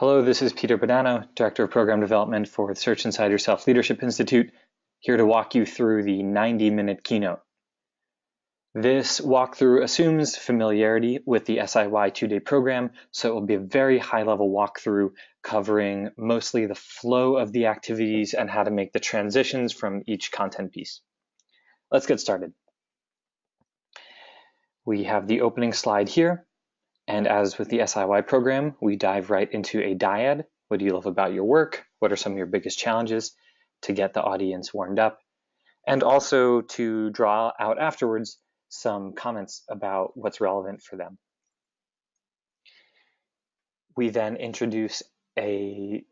Hello, this is Peter Bonanno, Director of Program Development for the Search Inside Yourself Leadership Institute, here to walk you through the 90-minute keynote. This walkthrough assumes familiarity with the SIY two-day program, so it will be a very high-level walkthrough covering mostly the flow of the activities and how to make the transitions from each content piece. Let's get started. We have the opening slide here. And as with the SIY program, we dive right into a dyad. What do you love about your work? What are some of your biggest challenges to get the audience warmed up? And also to draw out afterwards some comments about what's relevant for them. We then introduce a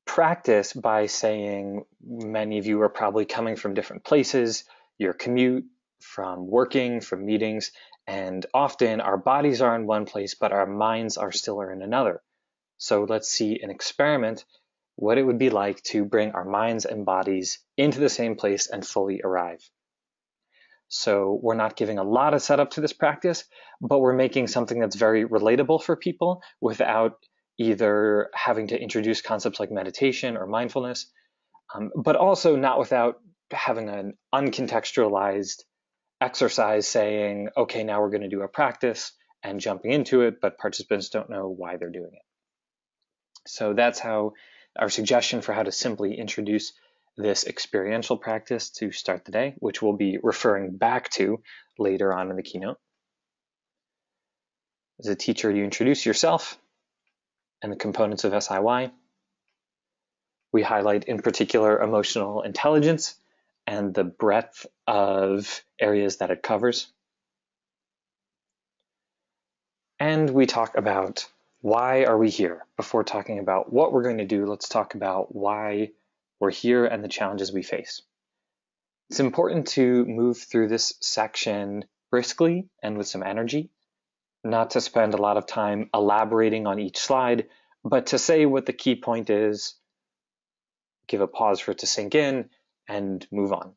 practice by saying many of you are probably coming from different places, your commute, from working, from meetings, and often our bodies are in one place, but our minds are still in another. So let's see an experiment, what it would be like to bring our minds and bodies into the same place and fully arrive. So we're not giving a lot of setup to this practice, but we're making something that's very relatable for people without either having to introduce concepts like meditation or mindfulness, but also not without having an uncontextualized exercise saying, okay, now we're going to do a practice and jumping into it, but participants don't know why they're doing it. So that's how our suggestion for how to simply introduce this experiential practice to start the day, which we'll be referring back to later on in the keynote. As a teacher, you introduce yourself and the components of SIY. We highlight in particular emotional intelligence and the breadth of areas that it covers. And we talk about why are we here? Before talking about what we're going to do, let's talk about why we're here and the challenges we face. It's important to move through this section briskly and with some energy, not to spend a lot of time elaborating on each slide, but to say what the key point is, give a pause for it to sink in, and move on.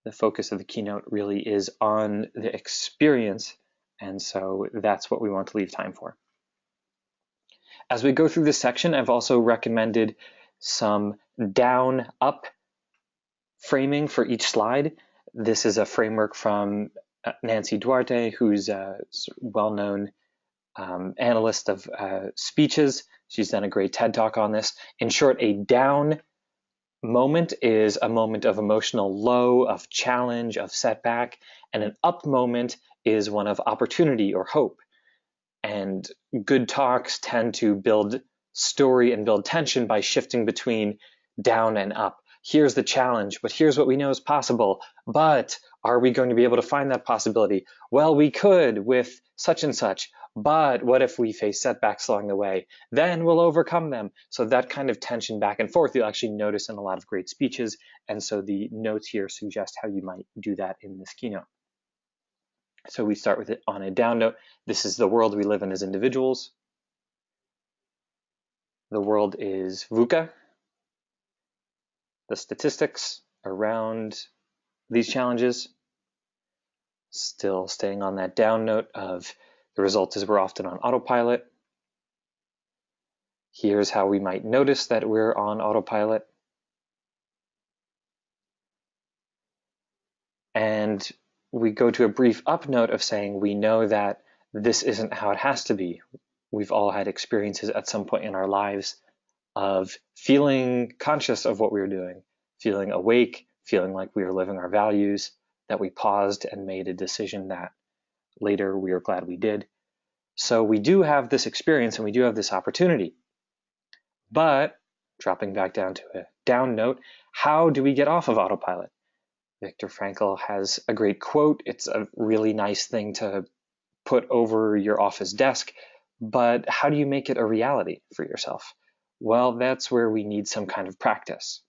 The focus of the keynote really is on the experience, and so that's what we want to leave time for. As we go through this section, I've also recommended some down-up framing for each slide. This is a framework from Nancy Duarte, who's a well-known analyst of speeches. She's done a great TED Talk on this. In short, a down moment is a moment of emotional low, of challenge, of setback, and an up moment is one of opportunity or hope. And good talks tend to build story and build tension by shifting between down and up. Here's the challenge, but here's what we know is possible. But are we going to be able to find that possibility? Well, we could with such and such, but what if we face setbacks along the way? Then we'll overcome them. So that kind of tension back and forth, you'll actually notice in a lot of great speeches. And so the notes here suggest how you might do that in this keynote. So we start with it on a down note. This is the world we live in as individuals. The world is VUCA. The statistics around these challenges, still staying on that down note of the result is we're often on autopilot. Here's how we might notice that we're on autopilot. And we go to a brief up note of saying we know that this isn't how it has to be. We've all had experiences at some point in our lives of feeling conscious of what we were doing, feeling awake, feeling like we were living our values, that we paused and made a decision that later we are glad we did. So we do have this experience and we do have this opportunity. But dropping back down to a down note, how do we get off of autopilot? Viktor Frankl has a great quote. It's a really nice thing to put over your office desk, but how do you make it a reality for yourself? Well, that's where we need some kind of practice.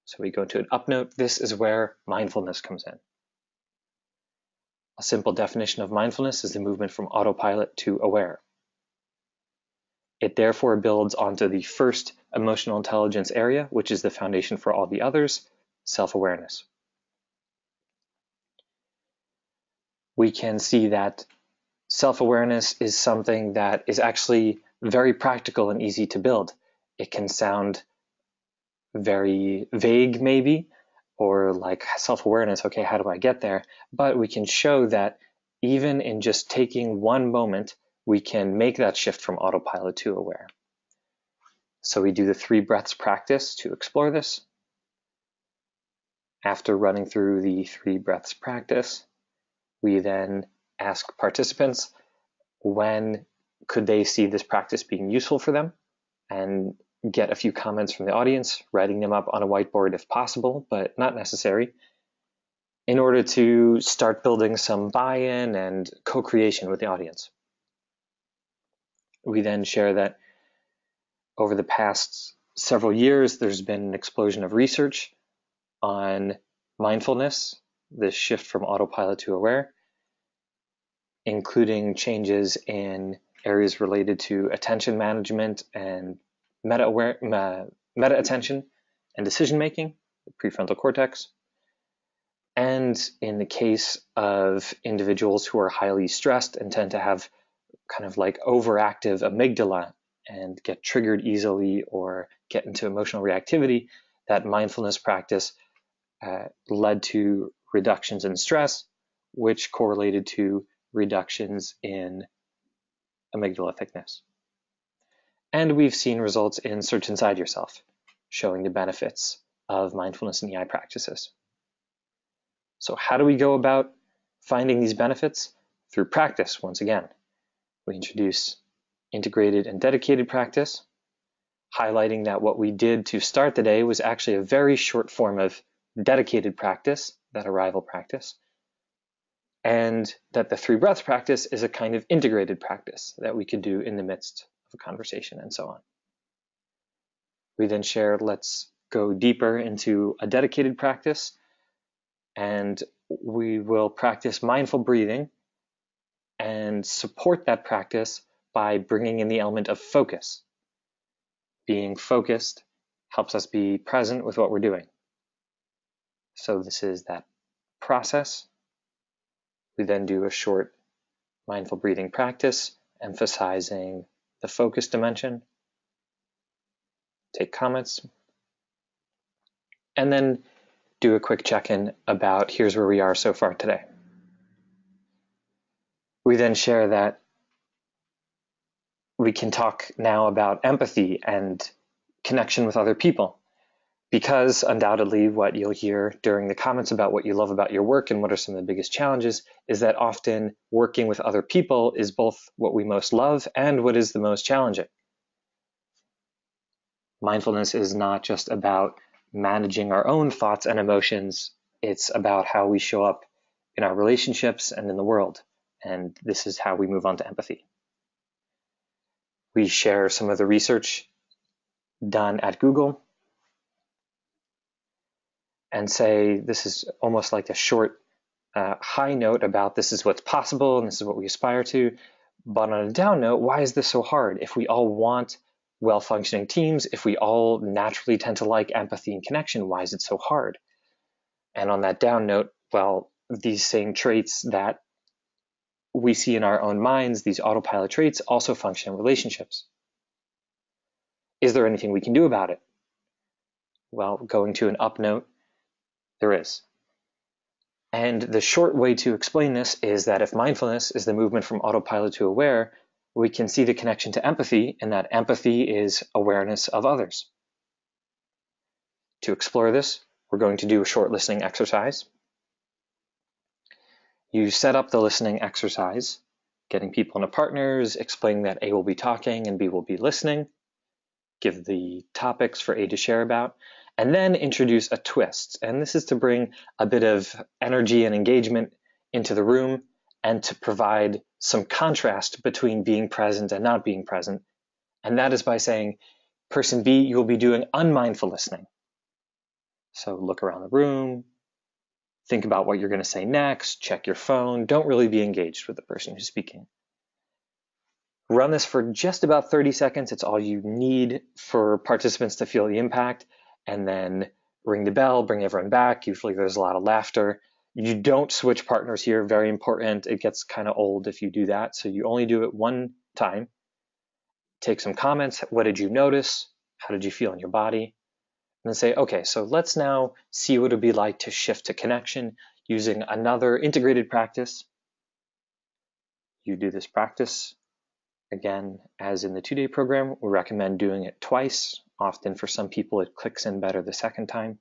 So we go to an up note. This is where mindfulness comes in. A simple definition of mindfulness is the movement from autopilot to aware. It therefore builds onto the first emotional intelligence area, which is the foundation for all the others, self-awareness. We can see that self-awareness is something that is actually very practical and easy to build. It can sound very vague maybe, or like self-awareness, okay, how do I get there? But we can show that even in just taking one moment, we can make that shift from autopilot to aware. So we do the 3 breaths practice to explore this. After running through the 3 breaths practice, we then ask participants when could they see this practice being useful for them, and get a few comments from the audience, writing them up on a whiteboard if possible, but not necessary, in order to start building some buy-in and co-creation with the audience. We then share that over the past several years, there's been an explosion of research on mindfulness, this shift from autopilot to aware, including changes in areas related to attention management and meta-attention and decision-making, the prefrontal cortex. And in the case of individuals who are highly stressed and tend to have kind of like overactive amygdala and get triggered easily or get into emotional reactivity, that mindfulness practice led to reductions in stress, which correlated to reductions in amygdala thickness. And we've seen results in Search Inside Yourself, showing the benefits of mindfulness and EI practices. So how do we go about finding these benefits? Through practice, once again. We introduce integrated and dedicated practice, highlighting that what we did to start the day was actually a very short form of dedicated practice, that arrival practice, and that the 3 breaths practice is a kind of integrated practice that we could do in the midst of a conversation and so on. We then share, let's go deeper into a dedicated practice, and we will practice mindful breathing and support that practice by bringing in the element of focus. Being focused helps us be present with what we're doing. So this is that process. We then do a short mindful breathing practice, emphasizing the focus dimension. Take comments. And then do a quick check-in about here's where we are so far today. We then share that we can talk now about empathy and connection with other people, because undoubtedly what you'll hear during the comments about what you love about your work and what are some of the biggest challenges is that often working with other people is both what we most love and what is the most challenging. Mindfulness is not just about managing our own thoughts and emotions, it's about how we show up in our relationships and in the world. And this is how we move on to empathy. We share some of the research done at Google and say this is almost like a short high note about this is what's possible and this is what we aspire to. But on a down note, why is this so hard? If we all want well-functioning teams, if we all naturally tend to like empathy and connection, why is it so hard? And on that down note, well, these same traits that we see in our own minds, these autopilot traits, also function in relationships. Is there anything we can do about it? Well, going to an up note, there is. And the short way to explain this is that if mindfulness is the movement from autopilot to aware, we can see the connection to empathy, and that empathy is awareness of others. To explore this, we're going to do a short listening exercise. You set up the listening exercise, getting people into partners, explaining that A will be talking and B will be listening, give the topics for A to share about, and then introduce a twist. And this is to bring a bit of energy and engagement into the room and to provide some contrast between being present and not being present. And that is by saying, person B, you will be doing unmindful listening. So look around the room, think about what you're going to say next, check your phone, don't really be engaged with the person who's speaking. Run this for just about 30 seconds. It's all you need for participants to feel the impact, and then ring the bell, bring everyone back. Usually there's a lot of laughter. You don't switch partners here, very important. It gets kind of old if you do that. So you only do it one time. take some comments. What did you notice? How did you feel in your body? And then say, okay, so let's now see what it would be like to shift to connection using another integrated practice. You do this practice. Again, as in the 2-day program, we recommend doing it twice. Often for some people, it clicks in better the second time.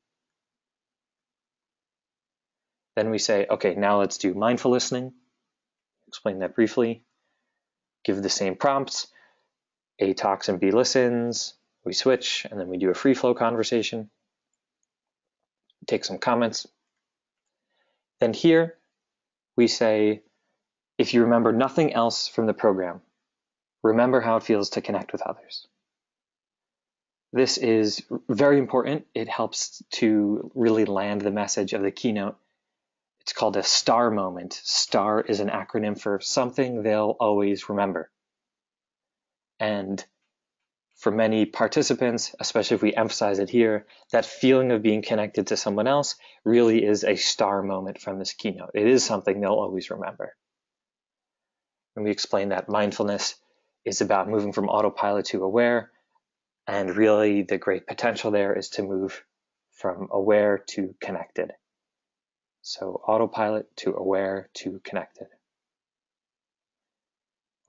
Then we say, okay, now let's do mindful listening. Explain that briefly. Give the same prompts. A talks and B listens. We switch, and then we do a free flow conversation. Take some comments. Then here, we say, if you remember nothing else from the program, remember how it feels to connect with others. This is very important. It helps to really land the message of the keynote. It's called a STAR moment. STAR is an acronym for something they'll always remember. And for many participants, especially if we emphasize it here, that feeling of being connected to someone else really is a STAR moment from this keynote. It is something they'll always remember. And we explain that mindfulness is about moving from autopilot to aware, and really the great potential there is to move from aware to connected. So autopilot to aware to connected.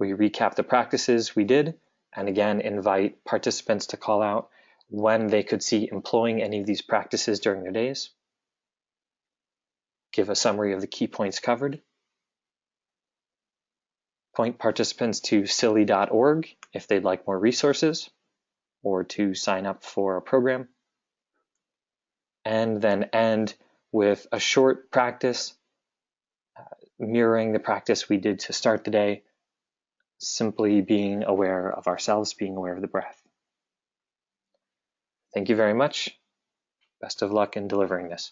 We recap the practices we did, and again invite participants to call out when they could see employing any of these practices during their days. Give a summary of the key points covered. Point participants to silly.org if they'd like more resources or to sign up for a program. And then end with a short practice mirroring the practice we did to start the day, simply being aware of ourselves, being aware of the breath. Thank you very much. Best of luck in delivering this.